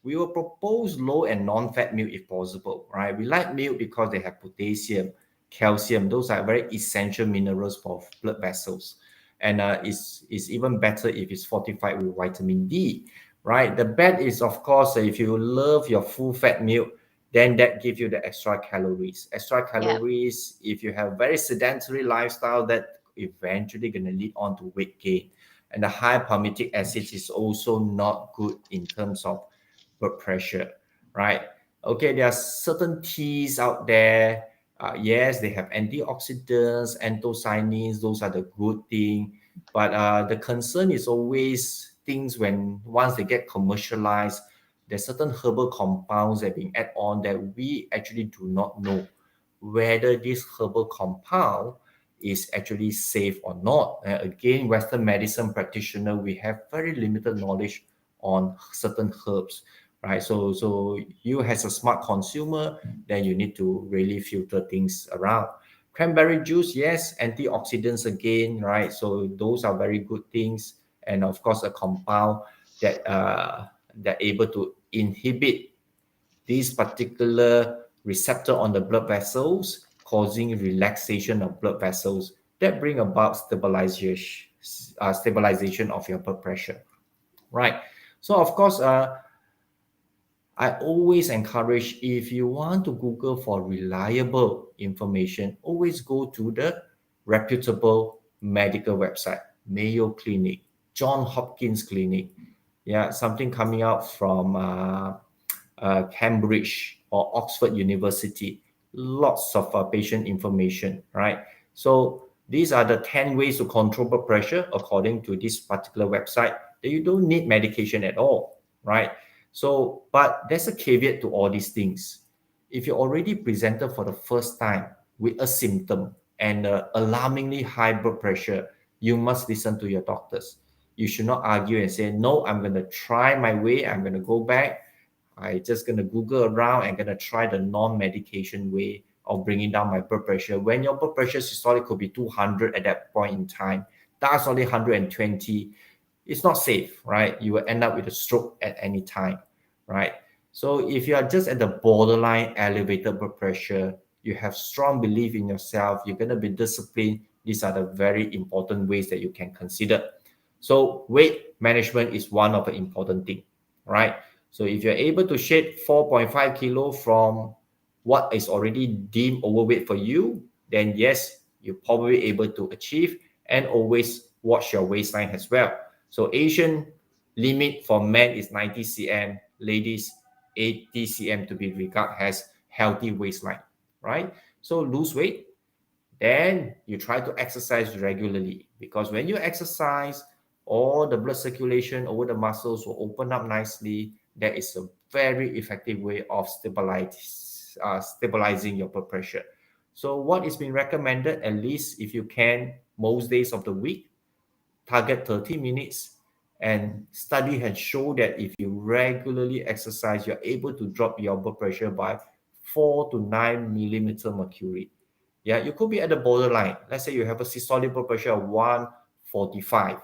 we will propose low and non-fat milk if possible, right? We like milk because they have potassium, calcium. Those are very essential minerals for blood vessels. And it's even better if it's fortified with vitamin D, right? The bad is, of course, if you love your full fat milk, then that gives you the extra calories. Extra yeah. calories, if you have very sedentary lifestyle, that eventually going to lead on to weight gain. And the high palmitic acid is also not good in terms of blood pressure, right? Okay, there are certain teas out there. Yes, they have antioxidants, anthocyanins. Those are the good thing. But the concern is always things when once they get commercialized, there's certain herbal compounds that are being added on that we actually do not know whether this herbal compound is actually safe or not. Again, Western medicine practitioner, we have very limited knowledge on certain herbs, right? So you as a smart consumer, then you need to really filter things around. Cranberry juice, yes, antioxidants again, right? So those are very good things, and of course a compound that able to inhibit this particular receptor on the blood vessels, causing relaxation of blood vessels that bring about stabilization of your blood pressure, right? So of course, I always encourage, if you want to Google for reliable information, always go to the reputable medical website, Mayo Clinic, John Hopkins Clinic, yeah, something coming out from Cambridge or Oxford University. Lots of patient information, right? So these are the 10 ways to control blood pressure according to this particular website, that you don't need medication at all, right? So, but there's a caveat to all these things. If you're already presented for the first time with a symptom and alarmingly high blood pressure, you must listen to your doctors. You should not argue and say, no, I'm going to try my way. I'm going to go back. I just going to Google around and going to try the non-medication way of bringing down my blood pressure. When your blood pressure systolic could be 200 at that point in time, that's only 120. It's not safe, right? You will end up with a stroke at any time, right? So if you are just at the borderline elevated blood pressure, you have strong belief in yourself, you're going to be disciplined. These are the very important ways that you can consider. So weight management is one of the important thing, right? So if you're able to shed 4.5 kilo from what is already deemed overweight for you, then yes, you're probably able to achieve, and always watch your waistline as well. So Asian limit for men is 90 cm, ladies 80 cm to be regarded as healthy waistline, right? So lose weight, then you try to exercise regularly, because when you exercise, all the blood circulation over the muscles will open up nicely. That is a very effective way of stabilizing your blood pressure. So what is being recommended, at least if you can, most days of the week, target 30 minutes. And study has shown that if you regularly exercise, you're able to drop your blood pressure by 4 to 9 millimeter mercury. Yeah, you could be at the borderline. Let's say you have a systolic blood pressure of 145.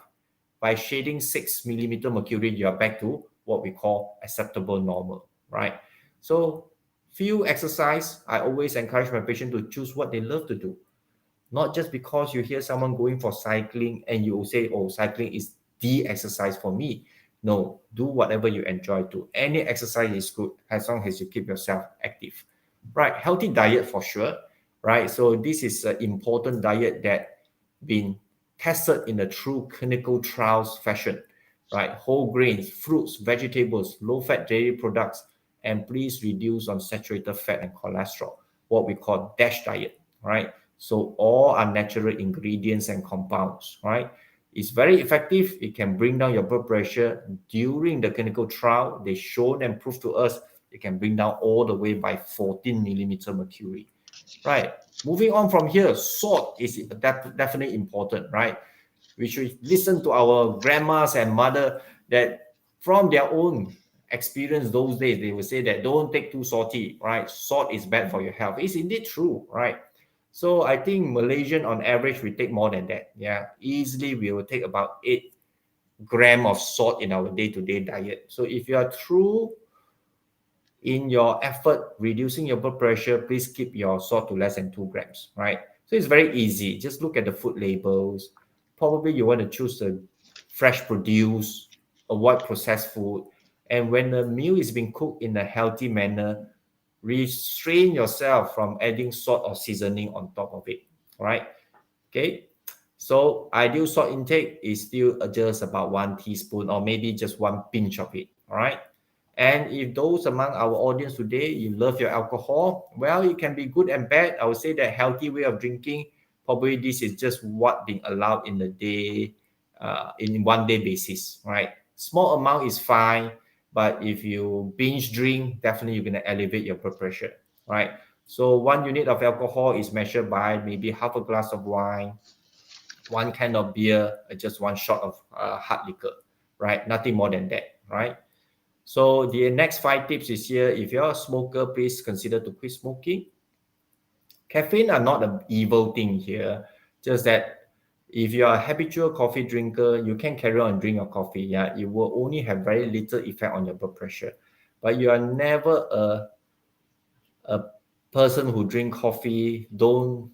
By shading 6 millimeter mercury, you are back to what we call acceptable normal, right? So few exercise, I always encourage my patient to choose what they love to do. Not just because you hear someone going for cycling and you say, oh, cycling is the exercise for me. No, do whatever you enjoy to. Any exercise is good as long as you keep yourself active. Right, healthy diet for sure. Right, so this is an important diet that been tested in a true clinical trials fashion. Right, whole grains, fruits, vegetables, low-fat dairy products, and please reduce on saturated fat and cholesterol, what we call DASH diet. Right, so all are natural ingredients and compounds, right? It's very effective. It can bring down your blood pressure. During the clinical trial, they showed and proved to us it can bring down all the way by 14 millimeter mercury, right? Moving on from here, salt is definitely important, right? We should listen to our grandmas and mother that from their own experience those days, they would say that don't take too salty, right? Salt is bad for your health. It's indeed true, right? So I think Malaysian on average, we take more than that. Yeah, easily we will take about 8 grams of salt in our day-to-day diet. So if you are true in your effort reducing your blood pressure, please keep your salt to less than 2 grams, right? So it's very easy. Just look at the food labels. Probably you want to choose the fresh produce, avoid processed food. And when the meal is being cooked in a healthy manner, restrain yourself from adding salt or seasoning on top of it, right? Okay. So ideal salt intake is still just about 1 teaspoon or maybe just 1 pinch of it, all right? And if those among our audience today, you love your alcohol, well, it can be good and bad. I would say that healthy way of drinking, probably this is just what being allowed in the day, in 1 day basis, right? Small amount is fine, but if you binge drink, definitely you're going to elevate your blood pressure, right? So 1 unit of alcohol is measured by maybe half a glass of wine, 1 can of beer, just 1 shot of hard liquor, right? Nothing more than that, right? So the next 5 tips is here. If you're a smoker, please consider to quit smoking. Caffeine are not an evil thing here, just that if you're a habitual coffee drinker, you can carry on drink your coffee. Yeah, it will only have very little effect on your blood pressure. But you are never a person who drink coffee. Don't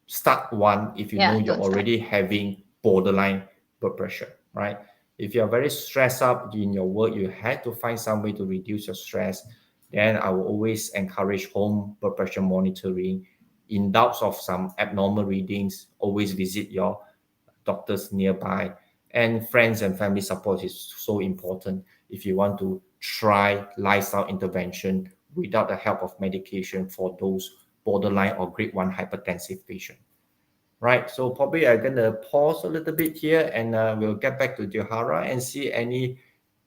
start one if you know Yeah, you're don't start. already having borderline blood pressure, right? If you're very stressed up in your work, you had to find some way to reduce your stress, then I will always encourage home blood pressure monitoring. In doubts of some abnormal readings, always visit your doctors nearby. And friends and family support is so important if you want to try lifestyle intervention without the help of medication for those borderline or grade 1 hypertensive patient. Right, so probably I'm gonna pause a little bit here and we'll get back to Dilhara and see any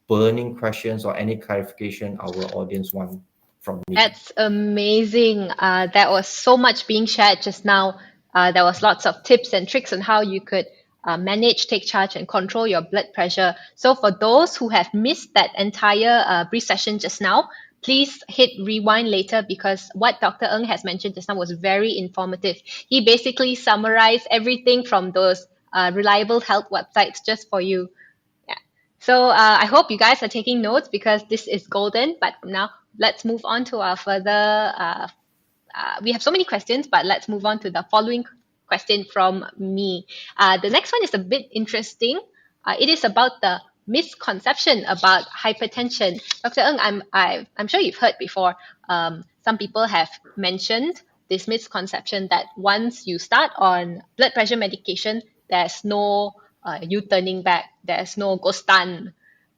burning questions or any clarification our audience want from me. That's amazing. That was so much being shared just now. There was lots of tips and tricks on how you could manage, take charge, and control your blood pressure. So for those who have missed that entire brief session just now, please hit rewind later because what Dr. Eng has mentioned just now was very informative. He basically summarized everything from those reliable health websites just for you. Yeah. So I hope you guys are taking notes because this is golden. But now let's move on to our further. We have so many questions, but let's move on to the following question from me. The next one is a bit interesting. It is about the misconception about hypertension. Dr. Eng, I'm sure you've heard before. Some people have mentioned this misconception that once you start on blood pressure medication, there's no you turning back. There's no ghostan.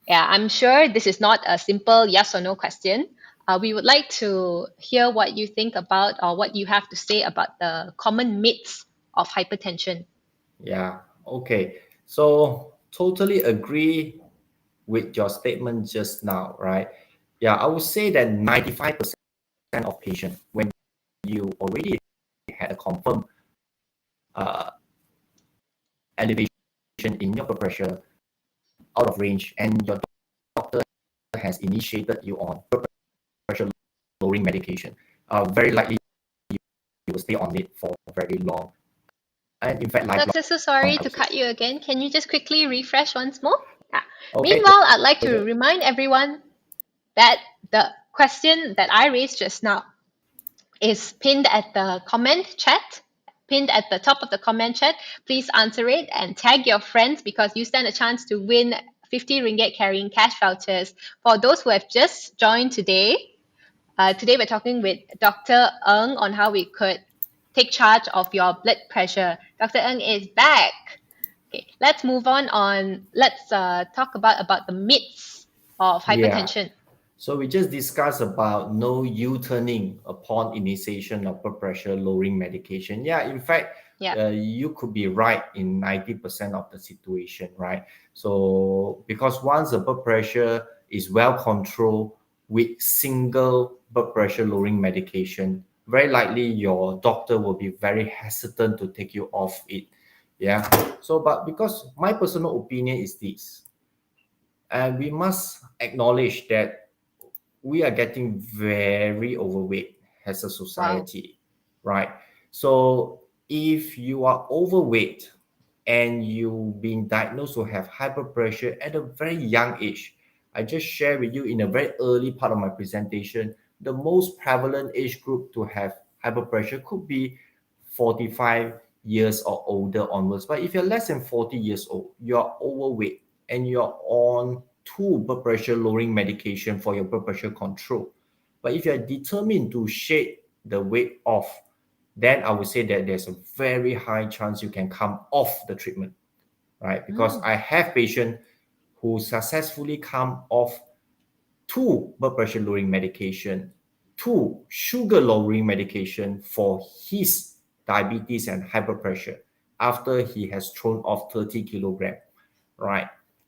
Yeah, I'm sure this is not a simple yes or no question. We would like to hear what you think about or what you have to say about the common myths of hypertension. Yeah. Okay. So totally agree with your statement just now, right? Yeah, I would say that 95% of patients, when you already had a confirmed uh, elevation in your blood pressure out of range, and your doctor has initiated you on blood pressure lowering medication, very likely you will stay on it for very long, and in fact lifelong, Doctor, so sorry I to would say. cut you again. Can you just quickly refresh once more? Yeah. Okay. Meanwhile, I'd like to remind everyone that the question that I raised just now is pinned at the comment chat, pinned at the top of the comment chat. Please answer it and tag your friends because you stand a chance to win 50 ringgit CARiNG Cash Vouchers. For those who have just joined today, today we're talking with Dr. Eng on how we could take charge of your blood pressure. Dr. Eng is back. Okay, let's move on. Let's talk about the myths of Yeah. hypertension. So we just discussed about no U-turning upon initiation of blood pressure lowering medication. Yeah, in fact, Yeah. you could be right in 90% of the situation, right? So because once the blood pressure is well controlled with single blood pressure lowering medication, very likely your doctor will be very hesitant to take you off it. Yeah. So, but because my personal opinion is this, and we must acknowledge that we are getting very overweight as a Wow. society, right? So if you are overweight and you've been diagnosed to have hyperpressure at a very young age, I just share with you in a very early part of my presentation, the most prevalent age group to have hyperpressure could be 45 years or older onwards. But if you're less than 40 years old, you're overweight and you're on two blood pressure lowering medication for your blood pressure control. But if you're determined to shake the weight off, then I would say that there's a very high chance you can come off the treatment, right? Because Mm. I have patients who successfully come off two blood pressure lowering medication, two sugar lowering medication for his diabetes and hyperpressure after he has thrown off 30 kilogram, right?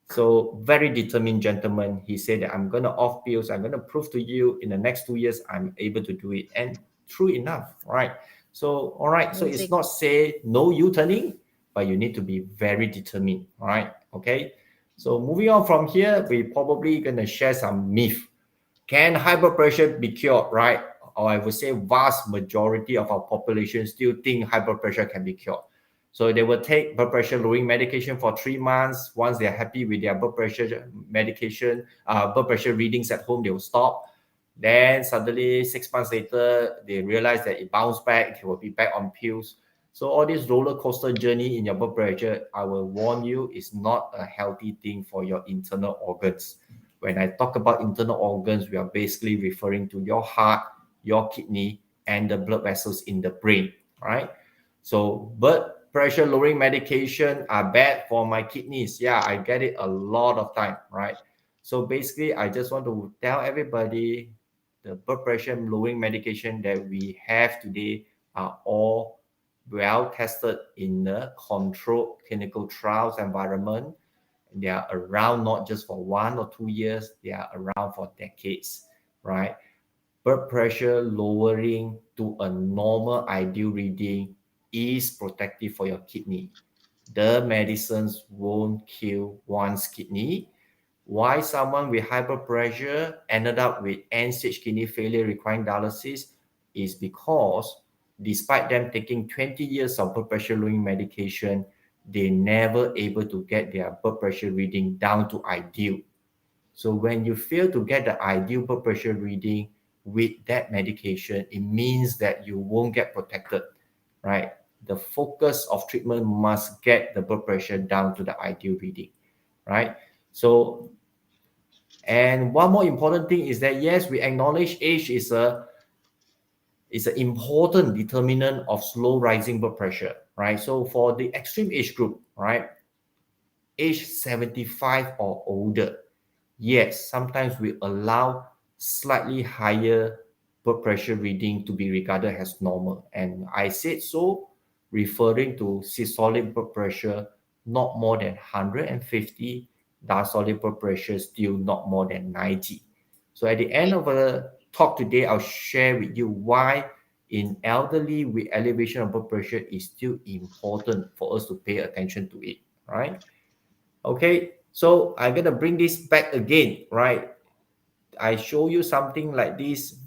So very determined gentleman. He said that I'm gonna off pills. I'm gonna prove to you in the next 2 years I'm able to do it. And true enough, right? So all right. So it's Amazing. not say no U-turning, but you need to be very determined, right? Okay. So moving on from here, we probably gonna share some myth. Can hyperpressure be cured, right? Or I would say vast majority of our population still think hyperpressure can be cured. So they will take blood pressure lowering medication for 3 months. Once they're happy with their blood pressure medication, blood pressure readings at home, they will stop. Then suddenly 6 months later, they realize that it bounced back, they will be back on pills. So all this roller coaster journey in your blood pressure, I will warn you, is not a healthy thing for your internal organs. When I talk about internal organs, we are basically referring to your heart, your kidney, and the blood vessels in the brain, right? So blood pressure lowering medication are bad for my kidneys. Yeah, I get it a lot of time, right? So basically, I just want to tell everybody the blood pressure lowering medication that we have today are all well tested in a controlled clinical trials environment. They are around not just for 1 or 2 years, they are around for decades, right? Blood pressure lowering to a normal ideal reading is protective for your kidney. The medicines won't kill one's kidney. Why someone with hyperpressure ended up with end-stage kidney failure requiring dialysis is because despite them taking 20 years of blood pressure lowering medication, they never able to get their blood pressure reading down to ideal. So when you fail to get the ideal blood pressure reading with that medication, it means that you won't get protected, right? The focus of treatment must get the blood pressure down to the ideal reading, right? So, and one more important thing is that yes, we acknowledge age is an important determinant of slow rising blood pressure, right? So for the extreme age group, right, age 75 or older, yes, sometimes we allow slightly higher blood pressure reading to be regarded as normal. And I said so, referring to systolic blood pressure not more than 150, diastolic blood pressure still not more than 90. So at the end Right. of the talk today, I'll share with you why in elderly with elevation of blood pressure is still important for us to pay attention to it, right? Okay, so I'm gonna bring this back again, right? I show you something like this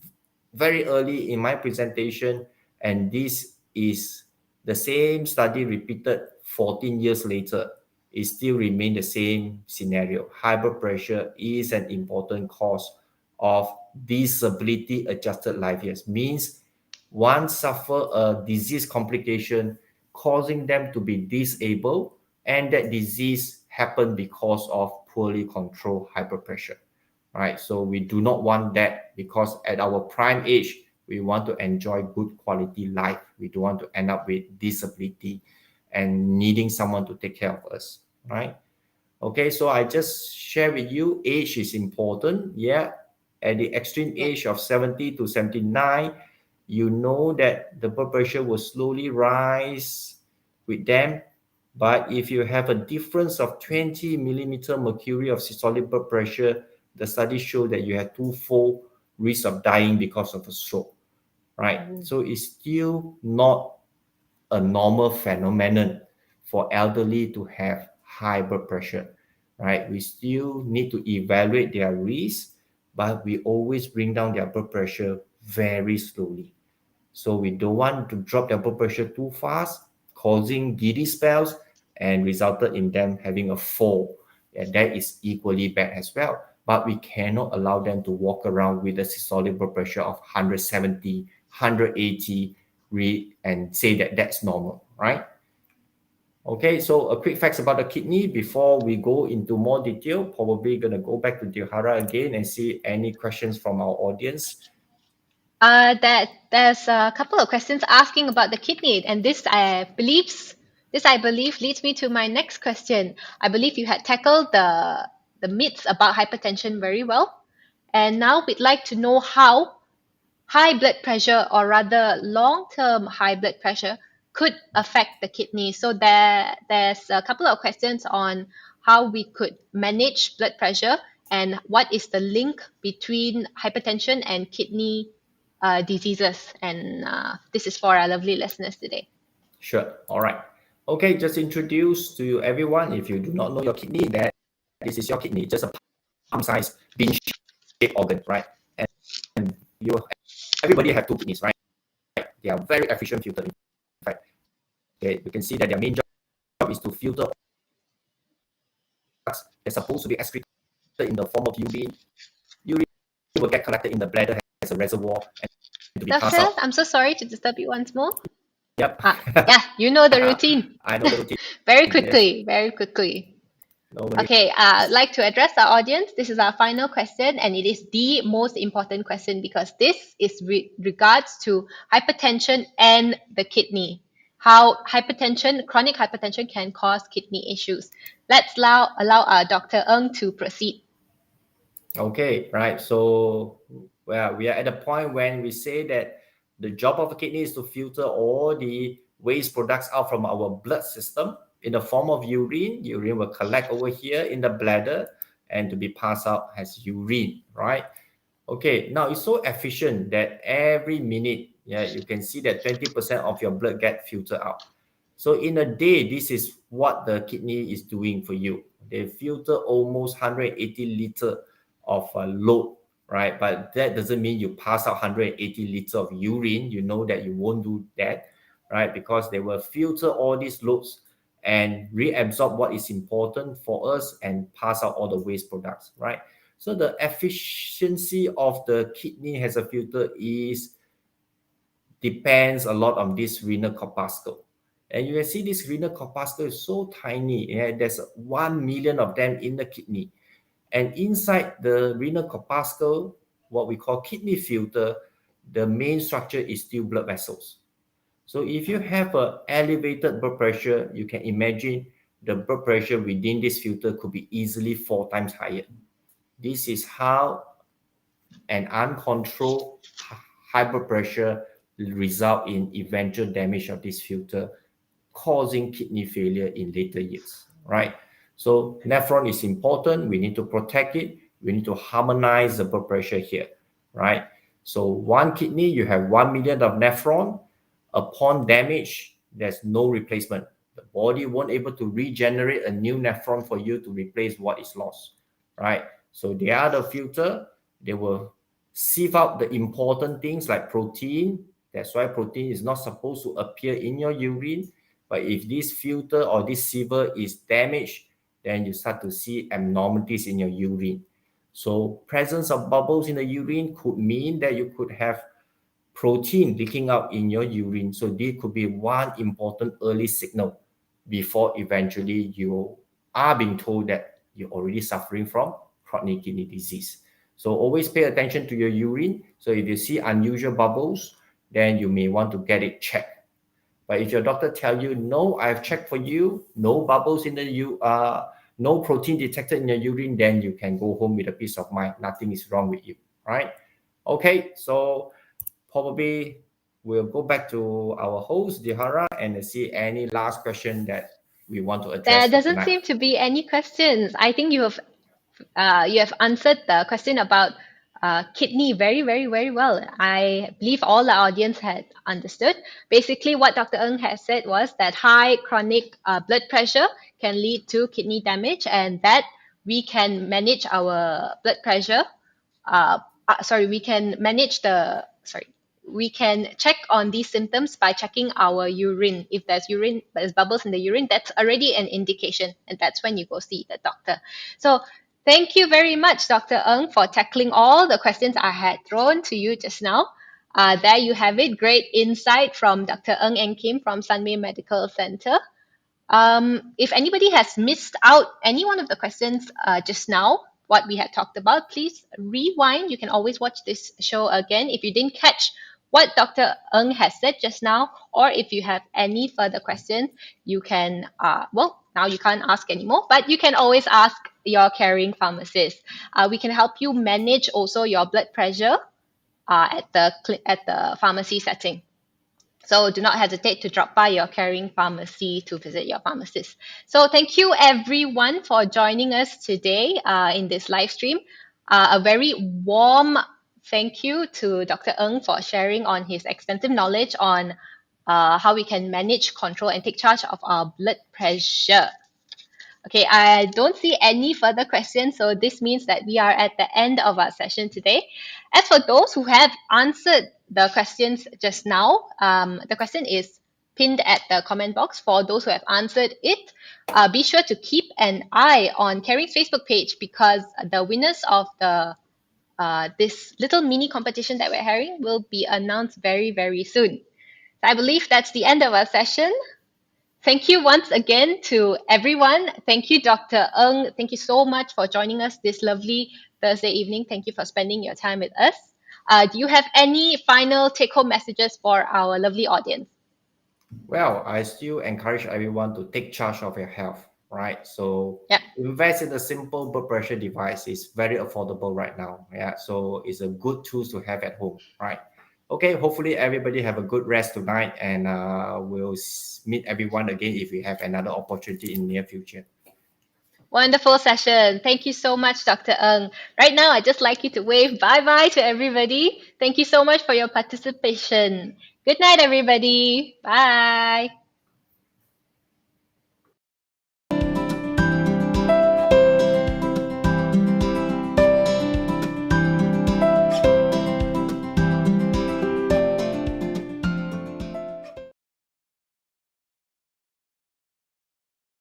very early in my presentation, and this is the same study repeated 14 years later. It still remain the same scenario. High blood pressure is an important cause of disability adjusted life years. Means one suffer a disease complication causing them to be disabled, and that disease happen because of poorly controlled high blood pressure, right? So we do not want that, because at our prime age, we want to enjoy good quality life. We don't want to end up with disability and needing someone to take care of us, right? Okay, so I just share with you, age is important. Yeah, at the extreme Yeah. age of 70 to 79, you know that the blood pressure will slowly rise with them. But if you have a difference of 20 millimeter mercury of systolic blood pressure, the study show that you have twofold risk of dying because of a stroke, right? Mm. So it's still not a normal phenomenon for elderly to have high blood pressure, right? We still need to evaluate their risk, but we always bring down their blood pressure very slowly. So we don't want to drop their blood pressure too fast, causing giddy spells and resulted in them having a fall. And that is equally bad as well. But we cannot allow them to walk around with a systolic blood pressure of 170, 180, and say that that's normal, right? Okay, so a quick facts about the kidney before we go into more detail. Probably gonna go back to Dilhara again and see any questions from our audience. That there's a couple of questions asking about the kidney, and this I believe leads me to my next question. I believe you had tackled the myths about hypertension very well, and now we'd like to know how high blood pressure, or rather long-term high blood pressure, could affect the kidney. So there's a couple of questions on how we could manage blood pressure and what is the link between hypertension and kidney diseases. And this is for our lovely listeners today. Sure. All right. Okay, just introduce to everyone. If you do not know your kidney, that this is your kidney, just a palm-sized bean-shaped organ, right? And you, everybody have two kidneys, right? They are very efficient filter. In fact, you can see that their main job is to filter products that's supposed to be excreted in the form of urine. Urine will get collected in the bladder as a reservoir and to be passed Doctor, out. I'm so sorry to disturb you once more. Yep. Yeah, you know the routine. I know the routine. Very Yes. quickly, very quickly. No worries. Okay, I'd like to address our audience. This is our final question, and it is the most important question because this is regards to hypertension and the kidney. How hypertension, chronic hypertension, can cause kidney issues. Let's allow our Dr. Eng to proceed. Okay, right. So, well, we are at a point when we say that the job of a kidney is to filter all the waste products out from our blood system in the form of urine. Urine will collect over here in the bladder and to be passed out as urine, right? Okay, now it's so efficient that every minute, yeah, you can see that 20% of your blood get filtered out. So in a day, this is what the kidney is doing for you. They filter almost 180 liter of load, right? But that doesn't mean you pass out 180 liter of urine. You know that you won't do that, right? Because they will filter all these loads and reabsorb what is important for us and pass out all the waste products, right? So the efficiency of the kidney as a filter is depends a lot on this renal corpuscle. And you can see this renal corpuscle is so tiny. Yeah? There's 1 million of them in the kidney. And inside the renal corpuscle, what we call kidney filter, the main structure is still blood vessels. So if you have an elevated blood pressure, you can imagine the blood pressure within this filter could be easily 4 times higher. This is how and uncontrolled hyperpressure result in eventual damage of this filter, causing kidney failure in later years, right? So nephron is important. We need to protect it. We need to harmonize the blood pressure here, right? So one kidney, you have 1 million of nephron. Upon damage, there's no replacement. The body won't able to regenerate a new nephron for you to replace what is lost, right? So they are the filter. They will sieve out the important things like protein. That's why protein is not supposed to appear in your urine. But if this filter or this siever is damaged, then you start to see abnormalities in your urine. So presence of bubbles in the urine could mean that you could have protein leaking out in your urine. So this could be one important early signal before eventually you are being told that you're already suffering from chronic kidney disease. So always pay attention to your urine. So if you see unusual bubbles, then you may want to get it checked. But if your doctor tell you, no, I've checked for you, no bubbles in the no protein detected in your urine, then you can go home with a peace of mind. Nothing is wrong with you, right? Okay, so probably we'll go back to our host, Dilhara, and see any last question that we want to There address for doesn't tonight. seem to be any questions. I think you have answered the question about kidney very, very, very well. I believe all the audience had understood. Basically, what Dr. Eng has said was that high chronic blood pressure can lead to kidney damage, and that we can manage our blood pressure. We can manage the sorry. We can check on these symptoms by checking our urine. If there's bubbles in the urine, that's already an indication, and that's when you go see the doctor. So thank you very much, Dr. Eng, for tackling all the questions I had thrown to you just now. There you have it. Great insight from Dr. Eng Khim from Sunway Medical Centre. If anybody has missed out any one of the questions just now, what we had talked about, please rewind. You can always watch this show again if you didn't catch what Dr. Eng has said just now, or if you have any further questions, you can, now you can't ask anymore, but you can always ask your caring pharmacist. We can help you manage also your blood pressure at the pharmacy setting. So do not hesitate to drop by your caring pharmacy to visit your pharmacist. So thank you everyone for joining us today in this live stream. A very warm thank you to Dr. Eng for sharing on his extensive knowledge on how we can manage, control, and take charge of our blood pressure. Okay, I don't see any further questions, so this means that we are at the end of our session today. As for those who have answered the questions just now, the question is pinned at the comment box. For those who have answered it, be sure to keep an eye on CARiNG's Facebook page, because the winners of the this little mini competition that we're having will be announced very, very soon. So I believe that's the end of our session. Thank you once again to everyone. Thank you, Dr. Eng. Thank you so much for joining us this lovely Thursday evening. Thank you for spending your time with us. Do you have any final take home messages for our lovely audience? Well, I still encourage everyone to take charge of your health, right? So Yep. invest in a simple blood pressure device. It's very affordable right now. Yeah. So it's a good tool to have at home, right? Okay. Hopefully everybody have a good rest tonight, and we'll meet everyone again if we have another opportunity in near future. Wonderful session. Thank you so much, Dr. Eng. Right now, I'd just like you to wave bye-bye to everybody. Thank you so much for your participation. Good night, everybody. Bye.